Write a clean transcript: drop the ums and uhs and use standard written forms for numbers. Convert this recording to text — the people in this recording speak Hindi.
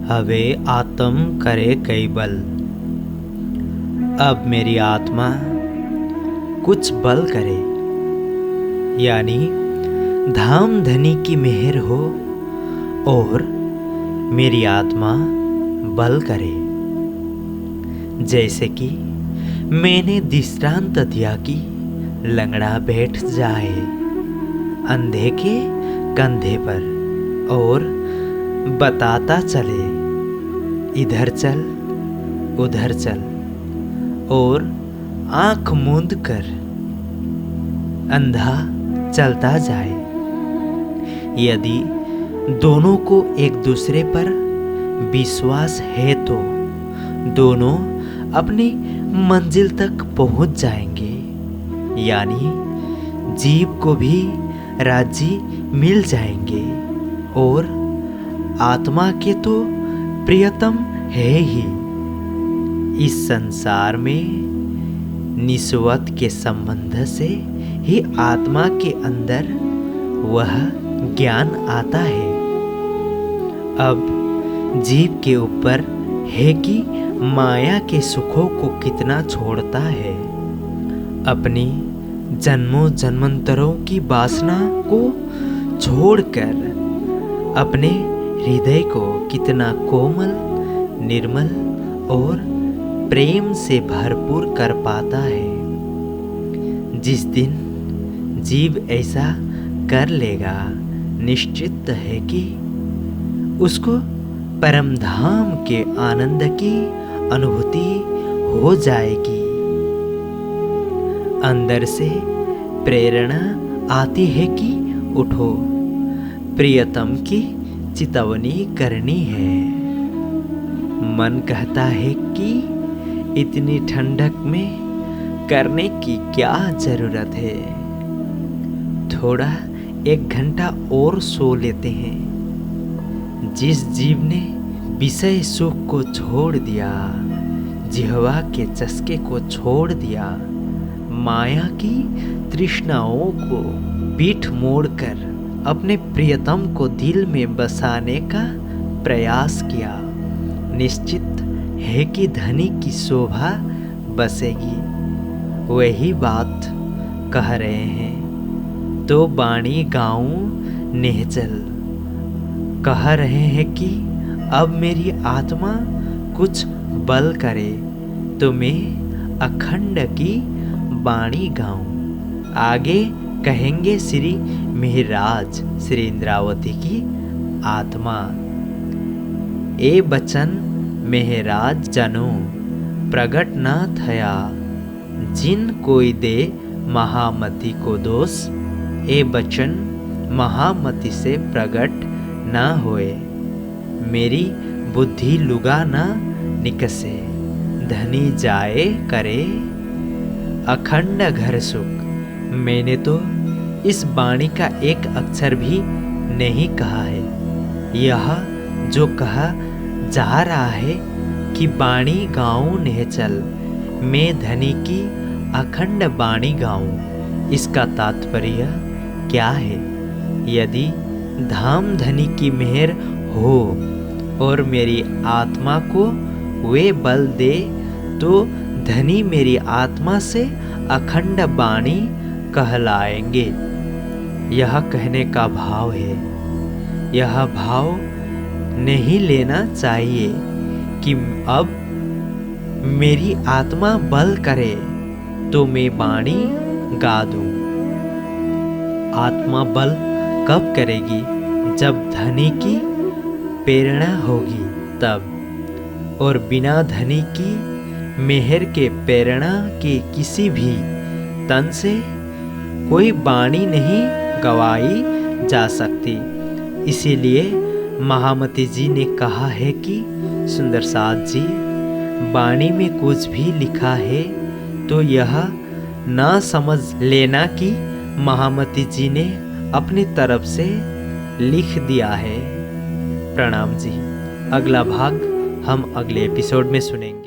हवे आत्म करे कई बल। अब मेरी आत्मा कुछ बल करे, यानी धाम धनी की मेहर हो और मेरी आत्मा बल करे। जैसे कि मैंने दृष्टांत दिया कि लंगड़ा बैठ जाए अंधे के कंधे पर और बताता चले, इधर चल उधर चल, और आंख मूंद कर अंधा चलता जाए। यदि दोनों को एक दूसरे पर विश्वास है तो दोनों अपनी मंजिल तक पहुंच जाएंगे, यानी जीव को भी राजी मिल जाएंगे और आत्मा के तो प्रियतम है ही। इस संसार में निस्वार्थ के संबंध से ही आत्मा के अंदर वह ज्ञान आता है। अब जीव के ऊपर है कि माया के सुखों को कितना छोड़ता है, अपनी जन्मों जन्मांतरों की वासना को छोड़कर अपने हृदय को कितना कोमल, निर्मल और प्रेम से भरपूर कर पाता है। जिस दिन जीव ऐसा कर लेगा, निश्चित है कि उसको परम धाम के आनंद की अनुभूति हो जाएगी। अंदर से प्रेरणा आती है कि उठो, प्रियतम की चितवनी करनी है। मन कहता है कि इतनी ठंडक में करने की क्या जरूरत है, थोड़ा 1 घंटा और सो लेते हैं। जिस जीव ने विषय सुख को छोड़ दिया, जिह्वा के चस्के को छोड़ दिया, माया की तृष्णाओं को पीठ मोड़कर अपने प्रियतम को दिल में बसाने का प्रयास किया, निश्चित है कि धनी की शोभा बसेगी। वही बात कह रहे हैं तो बाणी गाऊं नेहचल। कह रहे हैं कि अब मेरी आत्मा कुछ बल करे तो मैं अखंड की बाणी गाऊं। आगे कहेंगे श्री मेहराज श्री इंद्रावती की आत्मा। ए बचन मेहराज जनो प्रगट न थया, जिन कोई दे महामति को दोष। ए बचन महामति से प्रगट न होए, मेरी बुद्धि लुगा न निकसे। धनी जाए करे अखंड घर सुख। मैंने तो इस वाणी का एक अक्षर भी नहीं कहा है। यह जो कहा जा रहा है कि वाणी गाऊं नेहचल, मैं धनी की अखंड वाणी गाऊं, इसका तात्पर्य क्या है? यदि धाम धनी की मेहर हो और मेरी आत्मा को वे बल दे तो धनी मेरी आत्मा से अखंड वाणी कहलाएंगे। यह कहने का भाव है। यह भाव नहीं लेना चाहिए कि अब मेरी आत्मा बल करे तो मैं वाणी गा दूं। आत्मा बल कब करेगी? जब धनी की प्रेरणा होगी तब। और बिना धनी की मेहर के प्रेरणा के किसी भी तन से कोई वाणी नहीं गवाई जा सकती। इसीलिए महामती जी ने कहा है कि सुंदर साथ जी, वाणी में कुछ भी लिखा है तो यह ना समझ लेना कि महामती जी ने अपनी तरफ से लिख दिया है। प्रणाम जी। अगला भाग हम अगले एपिसोड में सुनेंगे।